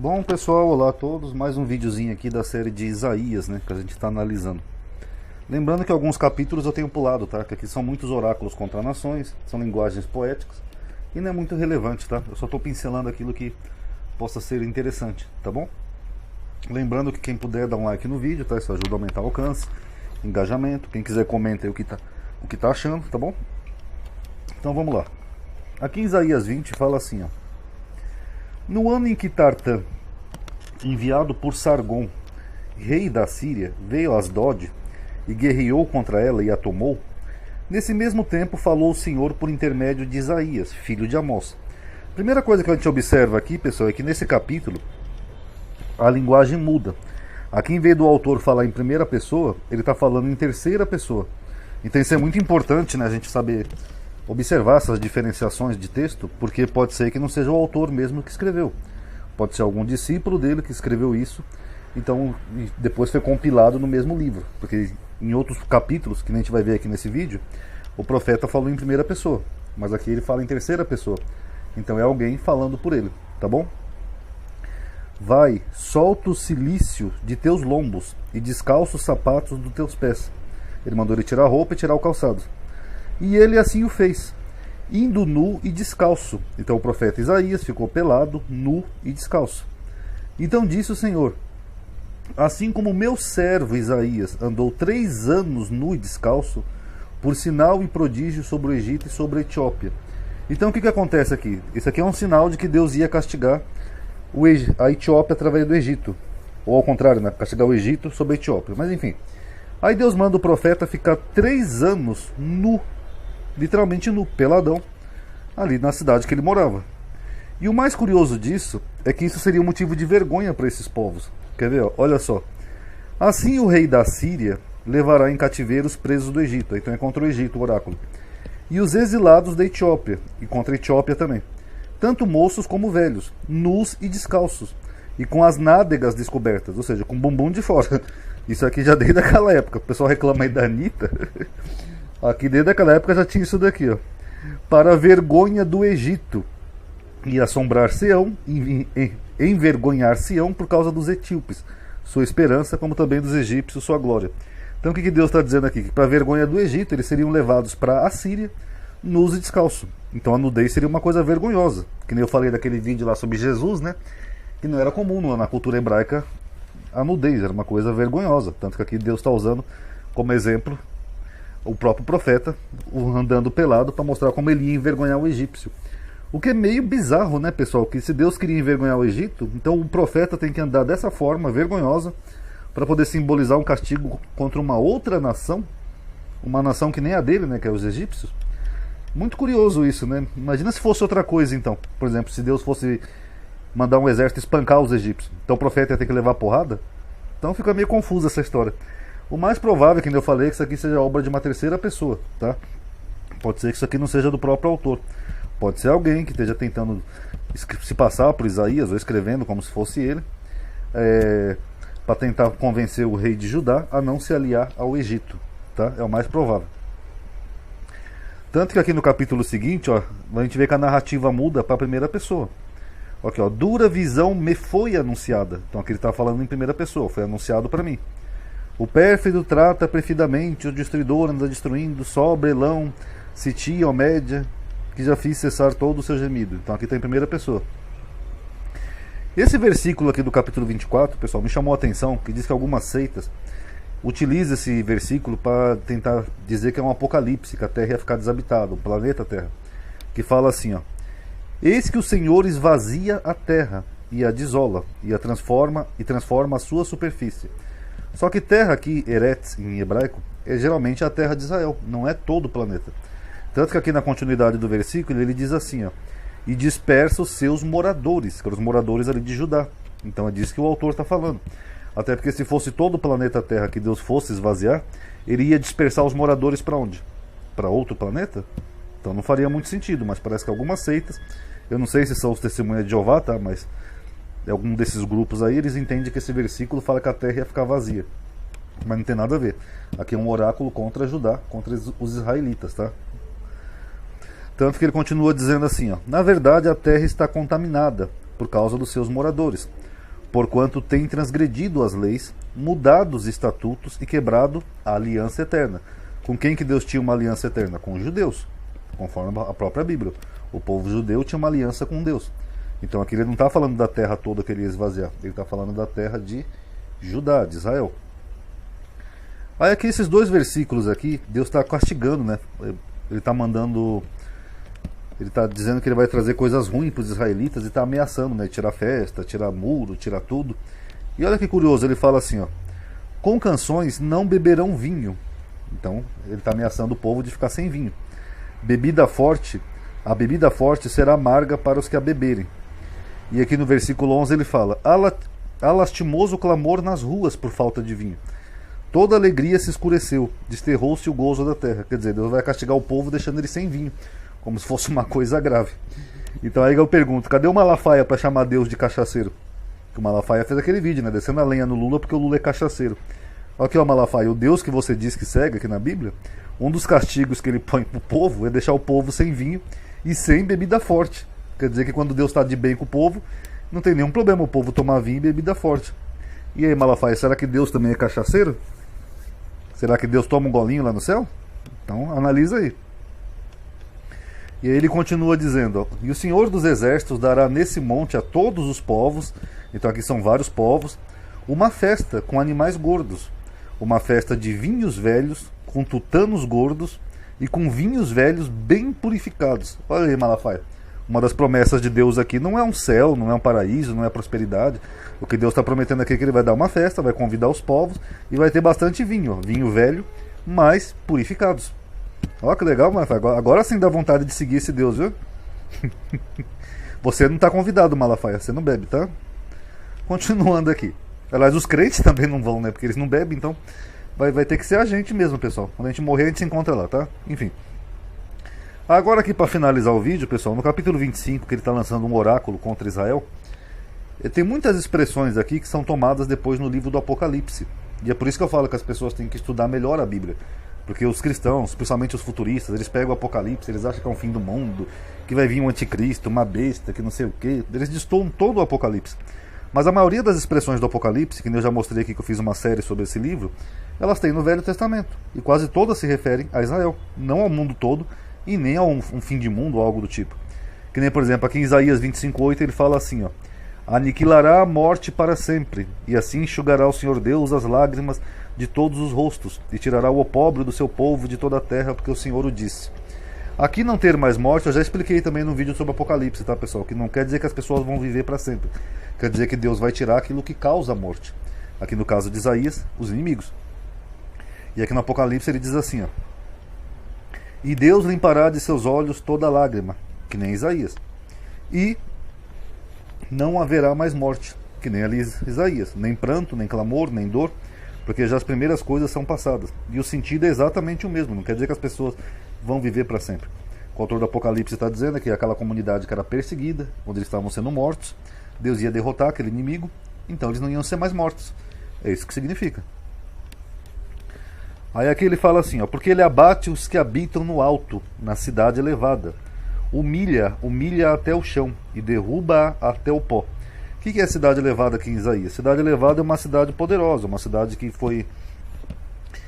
Bom pessoal, olá a todos, mais um videozinho aqui da série de Isaías, né, que a gente está analisando. Lembrando que alguns capítulos eu tenho pulado, tá, que aqui são muitos oráculos contra nações, são linguagens poéticas e não é muito relevante, tá, eu só estou pincelando aquilo que possa ser interessante, tá bom? Lembrando que quem puder dar um like no vídeo, tá, isso ajuda a aumentar o alcance, engajamento, quem quiser comenta aí o que tá achando, tá bom? Então vamos lá. Aqui em Isaías 20 fala assim, ó: no ano em que Tartã, enviado por Sargon, rei da Síria, veio a Asdod e guerreou contra ela e a tomou, nesse mesmo tempo falou o Senhor por intermédio de Isaías, filho de Amós. Primeira coisa que a gente observa aqui, pessoal, é que nesse capítulo a linguagem muda. Aqui, em vez do autor falar em primeira pessoa, ele está falando em terceira pessoa. Então isso é muito importante, né, a gente saber observar essas diferenciações de texto, porque pode ser que não seja o autor mesmo que escreveu. Pode ser algum discípulo dele que escreveu isso, então depois foi compilado no mesmo livro. Porque em outros capítulos, que a gente vai ver aqui nesse vídeo, o profeta falou em primeira pessoa, mas aqui ele fala em terceira pessoa. Então é alguém falando por ele, tá bom? Vai, solta o cilício de teus lombos e descalça os sapatos dos teus pés. Ele mandou ele tirar a roupa e tirar o calçado. E ele assim o fez, indo nu e descalço. Então o profeta Isaías ficou pelado, nu e descalço. Então disse o Senhor: assim como meu servo Isaías andou 3 anos nu e descalço, por sinal e prodígio sobre o Egito e sobre a Etiópia. Então o que acontece aqui? Isso aqui é um sinal de que Deus ia castigar a Etiópia através do Egito. Ou ao contrário, né? Castigar o Egito sobre a Etiópia. Mas enfim. Aí Deus manda o profeta ficar 3 anos nu, literalmente nu, peladão, ali na cidade que ele morava. E o mais curioso disso é que isso seria um motivo de vergonha para esses povos. Quer ver? Olha só. Assim o rei da Síria levará em cativeiro os presos do Egito. Então é contra o Egito o oráculo. E os exilados da Etiópia, e contra a Etiópia também. Tanto moços como velhos, nus e descalços, e com as nádegas descobertas, ou seja, com o bumbum de fora. Isso aqui já desde aquela época. O pessoal reclama aí da Anitta. Aqui desde aquela época já tinha isso daqui, ó. Para a vergonha do Egito, e assombrar Sião, envergonhar Sião por causa dos etíopes, sua esperança, como também dos egípcios, sua glória. Então o que Deus está dizendo aqui? Que para a vergonha do Egito, eles seriam levados para a Síria, nus e descalços. Então a nudez seria uma coisa vergonhosa. Que nem eu falei daquele vídeo lá sobre Jesus, né? Que não era comum na cultura hebraica a nudez, era uma coisa vergonhosa. Tanto que aqui Deus está usando como exemplo o próprio profeta andando pelado para mostrar como ele ia envergonhar o egípcio. O que é meio bizarro, né, pessoal? Que se Deus queria envergonhar o Egito, então o profeta tem que andar dessa forma vergonhosa para poder simbolizar um castigo contra uma outra nação, uma nação que nem a dele, né, que é os egípcios. Muito curioso isso, né? Imagina se fosse outra coisa, então. Por exemplo, se Deus fosse mandar um exército espancar os egípcios, então o profeta ia ter que levar porrada? Então fica meio confusa essa história. O mais provável, como eu falei, é que isso aqui seja obra de uma terceira pessoa, tá? Pode ser que isso aqui não seja do próprio autor. Pode ser alguém que esteja tentando se passar por Isaías, ou escrevendo como se fosse ele, para tentar convencer o rei de Judá a não se aliar ao Egito, tá? É o mais provável. Tanto que aqui no capítulo seguinte, ó, a gente vê que a narrativa muda para a primeira pessoa. Aqui, ó, dura visão me foi anunciada. Então aqui ele está falando em primeira pessoa, foi anunciado para mim. O pérfido trata perfidamente, o destruidor anda destruindo, sobra Elão, Sitia, Omédia, que já fiz cessar todo o seu gemido. Então aqui está em primeira pessoa. Esse versículo aqui do capítulo 24, pessoal, me chamou a atenção, que diz que algumas seitas utilizam esse versículo para tentar dizer que é um apocalipse, que a Terra ia ficar desabitada, o planeta Terra. Que fala assim, ó: eis que o Senhor esvazia a terra e a desola, e transforma a sua superfície. Só que terra aqui, Eretz, em hebraico, é geralmente a terra de Israel, não é todo o planeta. Tanto que aqui na continuidade do versículo ele diz assim, ó: e dispersa os seus moradores, que são os moradores ali de Judá. Então é disso que o autor está falando. Até porque se fosse todo o planeta Terra que Deus fosse esvaziar, ele ia dispersar os moradores para onde? Para outro planeta? Então não faria muito sentido, mas parece que algumas seitas, eu não sei se são os testemunhas de Jeová, tá? Mas algum desses grupos aí, eles entendem que esse versículo fala que a terra ia ficar vazia. Mas não tem nada a ver. Aqui é um oráculo contra Judá, contra os israelitas, tá? Tanto que ele continua dizendo assim, ó: na verdade a terra está contaminada por causa dos seus moradores. porquanto tem transgredido as leis, mudado os estatutos e quebrado a aliança eterna. Com quem que Deus tinha uma aliança eterna? Com os judeus, conforme a própria Bíblia. O povo judeu tinha uma aliança com Deus. Então aqui ele não está falando da terra toda que ele ia esvaziar, ele está falando da terra de Judá, de Israel. Aí aqui esses dois versículos aqui, Deus está castigando, né? Ele está mandando, ele está dizendo que ele vai trazer coisas ruins para os israelitas e está ameaçando, né? Tirar festa, tirar muro, tirar tudo. E olha que curioso, ele fala assim, ó: com canções não beberão vinho. Então ele está ameaçando o povo de ficar sem vinho. Bebida forte, a bebida forte será amarga para os que a beberem. E aqui no versículo 11 ele fala: há lastimoso clamor nas ruas por falta de vinho. Toda alegria se escureceu, desterrou-se o gozo da terra. Quer dizer, Deus vai castigar o povo deixando ele sem vinho, como se fosse uma coisa grave. Então aí eu pergunto, cadê o Malafaia para chamar Deus de cachaceiro? Que o Malafaia fez aquele vídeo, né, descendo a lenha no Lula porque o Lula é cachaceiro. Olha aqui, ó, Malafaia, o Deus que você diz que segue aqui na Bíblia, um dos castigos que ele põe pro povo é deixar o povo sem vinho e sem bebida forte. Quer dizer que quando Deus está de bem com o povo, não tem nenhum problema o povo tomar vinho e bebida forte. E aí, Malafaia, será que Deus também é cachaceiro? Será que Deus toma um golinho lá no céu? Então analisa aí. E aí ele continua dizendo, ó: e o Senhor dos Exércitos dará nesse monte a todos os povos, então aqui são vários povos, uma festa com animais gordos, uma festa de vinhos velhos, com tutanos gordos e com vinhos velhos bem purificados. Olha aí, Malafaia. Uma das promessas de Deus aqui não é um céu, não é um paraíso, não é prosperidade. O que Deus está prometendo aqui é que ele vai dar uma festa, vai convidar os povos e vai ter bastante vinho, ó, vinho velho, mas purificados. Olha que legal, Malafaia. Agora sim dá vontade de seguir esse Deus, viu? Você não está convidado, Malafaia, você não bebe, tá? Continuando aqui. Aliás, os crentes também não vão, né? Porque eles não bebem, então vai ter que ser a gente mesmo, pessoal. Quando a gente morrer, a gente se encontra lá, tá? Enfim. Agora aqui para finalizar o vídeo, pessoal, no capítulo 25, que ele está lançando um oráculo contra Israel, tem muitas expressões aqui que são tomadas depois no livro do Apocalipse. E é por isso que eu falo que as pessoas têm que estudar melhor a Bíblia. Porque os cristãos, principalmente os futuristas, eles pegam o Apocalipse, eles acham que é um fim do mundo, que vai vir um anticristo, uma besta, que não sei o quê. Eles destoam todo o Apocalipse. Mas a maioria das expressões do Apocalipse, que eu já mostrei aqui que eu fiz uma série sobre esse livro, elas têm no Velho Testamento. E quase todas se referem a Israel, não ao mundo todo, e nem a um fim de mundo ou algo do tipo. Que nem, por exemplo, aqui em Isaías 25:8 ele fala assim, ó: aniquilará a morte para sempre, e assim enxugará o Senhor Deus as lágrimas de todos os rostos, e tirará o opróbrio do seu povo de toda a terra, porque o Senhor o disse. Aqui não ter mais morte, eu já expliquei também no vídeo sobre Apocalipse, tá, pessoal? Que não quer dizer que as pessoas vão viver para sempre. Quer dizer que Deus vai tirar aquilo que causa a morte. Aqui no caso de Isaías, os inimigos. E aqui no Apocalipse ele diz assim, ó: e Deus limpará de seus olhos toda lágrima, que nem Isaías. E não haverá mais morte, que nem ali Isaías. Nem pranto, nem clamor, nem dor, porque já as primeiras coisas são passadas. E o sentido é exatamente o mesmo. Não quer dizer que as pessoas vão viver para sempre. O autor do Apocalipse está dizendo que aquela comunidade que era perseguida, onde eles estavam sendo mortos, Deus ia derrotar aquele inimigo, então eles não iam ser mais mortos. É isso que significa. Aí aqui ele fala assim, ó: porque ele abate os que habitam no alto, na cidade elevada, humilha até o chão e derruba até o pó. O que é a cidade elevada aqui em Isaías? Cidade elevada é uma cidade poderosa, uma cidade que foi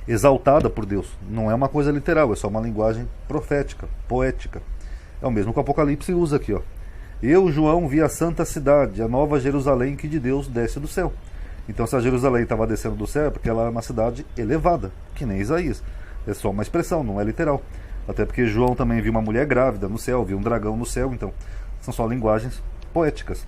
exaltada por Deus. Não é uma coisa literal, é só uma linguagem profética, poética. É o mesmo que o Apocalipse usa aqui, ó: eu, João, vi a santa cidade, a nova Jerusalém, que de Deus desce do céu. Então, se a Jerusalém estava descendo do céu, é porque ela é uma cidade elevada, que nem Isaías. É só uma expressão, não é literal. Até porque João também viu uma mulher grávida no céu, viu um dragão no céu, então são só linguagens poéticas.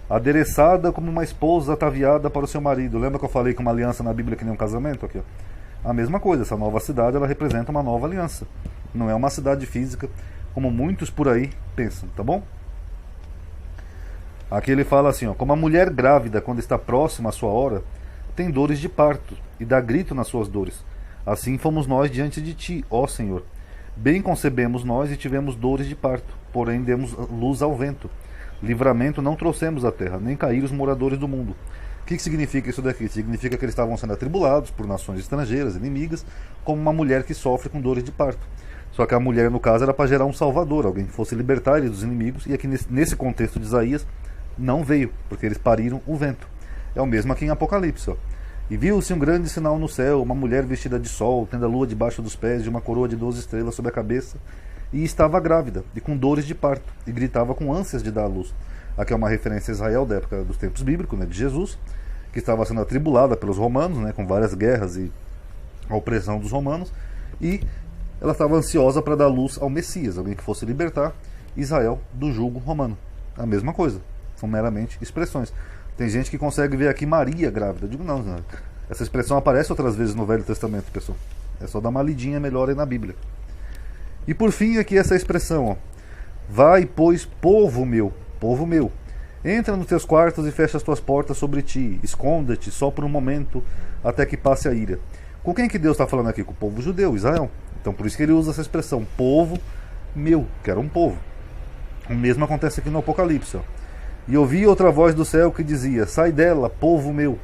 Adereçada como uma esposa ataviada para o seu marido. Lembra que eu falei que uma aliança na Bíblia é que nem um casamento? Aqui, ó. A mesma coisa, essa nova cidade ela representa uma nova aliança. Não é uma cidade física, como muitos por aí pensam, tá bom? Aqui ele fala assim, ó: como a mulher grávida, quando está próxima à sua hora, tem dores de parto e dá grito nas suas dores. Assim fomos nós diante de ti, ó Senhor. Bem concebemos nós e tivemos dores de parto, porém demos luz ao vento. Livramento não trouxemos à terra, nem caíram os moradores do mundo. O que significa isso daqui? Significa que eles estavam sendo atribulados por nações estrangeiras, inimigas, como uma mulher que sofre com dores de parto. Só que a mulher, no caso, era para gerar um salvador, alguém que fosse libertar eles dos inimigos, e aqui nesse contexto de Isaías, não veio, porque eles pariram o vento. É o mesmo aqui em Apocalipse, ó. E viu-se um grande sinal no céu, uma mulher vestida de sol, tendo a lua debaixo dos pés e uma coroa de 12 estrelas sobre a cabeça, e estava grávida, e com dores de parto, e gritava com ânsias de dar à luz. Aqui é uma referência a Israel da época dos tempos bíblicos, né, de Jesus, que estava sendo atribulada pelos romanos, né, com várias guerras e a opressão dos romanos, e ela estava ansiosa para dar luz ao Messias, alguém que fosse libertar Israel do jugo romano. A mesma coisa, são meramente expressões. Tem gente que consegue ver aqui Maria grávida. Eu digo, não, não. Essa expressão aparece outras vezes no Velho Testamento, pessoal. É só dar uma lidinha melhor aí na Bíblia. E por fim aqui essa expressão, ó. Vai, pois, povo meu, entra nos teus quartos e fecha as tuas portas sobre ti, esconda-te só por um momento, até que passe a ira. Com quem que Deus está falando aqui? Com o povo judeu, Israel. Então por isso que ele usa essa expressão, povo meu, que era um povo. O mesmo acontece aqui no Apocalipse, ó. E ouvi outra voz do céu que dizia, sai dela, povo meu,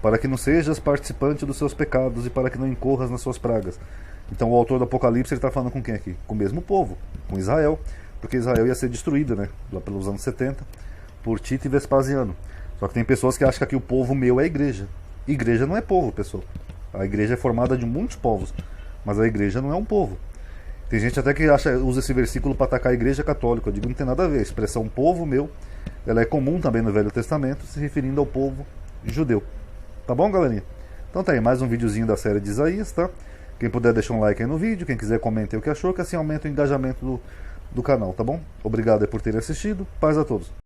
para que não sejas participante dos seus pecados e para que não incorras nas suas pragas. Então o autor do Apocalipse está falando com quem aqui? Com o mesmo povo, com Israel, porque Israel ia ser destruída, né, lá pelos anos 70, por Tito e Vespasiano. Só que tem pessoas que acham que aqui o povo meu é a igreja. Igreja não é povo, pessoal. A igreja é formada de muitos povos, mas a igreja não é um povo. Tem gente até que usa esse versículo para atacar a igreja católica. Eu digo, não tem nada a ver. A expressão povo meu, ela é comum também no Velho Testamento, se referindo ao povo judeu. Tá bom, galerinha? Então tá aí, mais um videozinho da série de Isaías, tá? Quem puder deixar um like aí no vídeo, quem quiser comentar o que achou, que assim aumenta o engajamento do canal, tá bom? Obrigado aí por terem assistido, paz a todos.